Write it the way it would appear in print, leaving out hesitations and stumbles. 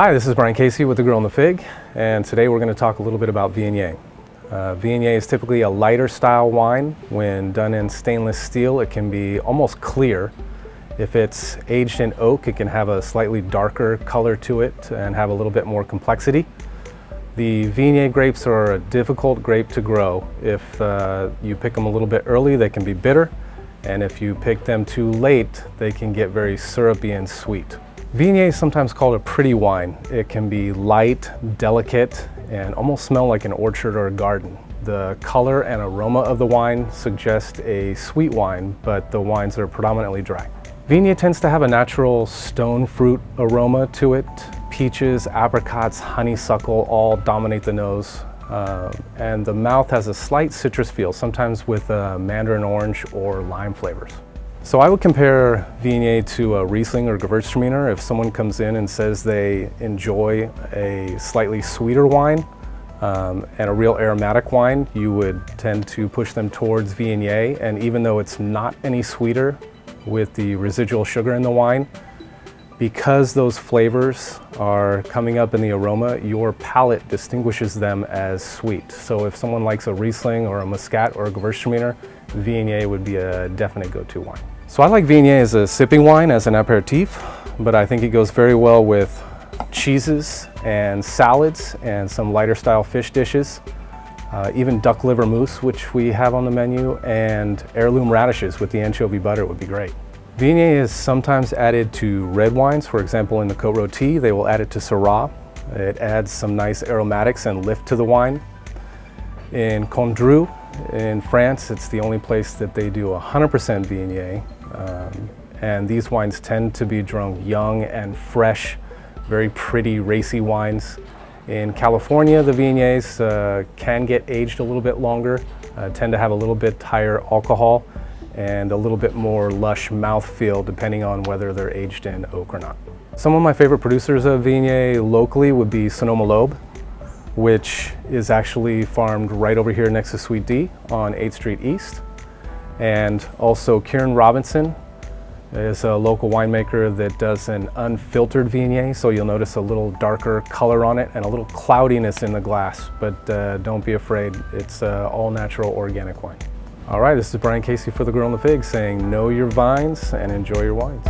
Hi, this is Brian Casey with The Girl and the Fig, and today we're going to talk a little bit about Viognier. Viognier is typically a lighter style wine. When done in stainless steel, it can be almost clear. If it's aged in oak, it can have a slightly darker color to it and have a little bit more complexity. The Viognier grapes are a difficult grape to grow. If you pick them a little bit early, they can be bitter, and if you pick them too late, they can get very syrupy and sweet. Viognier is sometimes called a pretty wine. It can be light, delicate, and almost smell like an orchard or a garden. The color and aroma of the wine suggest a sweet wine, but the wines are predominantly dry. Viognier tends to have a natural stone fruit aroma to it. Peaches, apricots, honeysuckle all dominate the nose. And the mouth has a slight citrus feel, sometimes with mandarin orange or lime flavors. So I would compare Viognier to a Riesling or Gewürztraminer. If someone comes in and says they enjoy a slightly sweeter wine and a real aromatic wine, you would tend to push them towards Viognier. And even though it's not any sweeter with the residual sugar in the wine, because those flavors are coming up in the aroma, your palate distinguishes them as sweet. So if someone likes a Riesling or a Muscat or a Gewürztraminer, Viognier would be a definite go-to wine. So I like Viognier as a sipping wine, as an aperitif, but I think it goes very well with cheeses and salads and some lighter style fish dishes, even duck liver mousse, which we have on the menu, and heirloom radishes with the anchovy butter would be great. Viognier is sometimes added to red wines. For example, in the Côte Rôtie, they will add it to Syrah. It adds some nice aromatics and lift to the wine. In Condrieu, in France, it's the only place that they do 100% Viognier. And these wines tend to be drunk young and fresh, very pretty, racy wines. In California, the Viogniers can get aged a little bit longer, tend to have a little bit higher alcohol, and a little bit more lush mouthfeel depending on whether they're aged in oak or not. Some of my favorite producers of Viognier locally would be Sonoma Loeb, which is actually farmed right over here next to Sweet D on 8th Street East. And also Kieran Robinson is a local winemaker that does an unfiltered Viognier, so you'll notice a little darker color on it and a little cloudiness in the glass, but don't be afraid, it's all natural organic wine. All right, this is Brian Casey for The Girl and the Fig saying know your vines and enjoy your wines.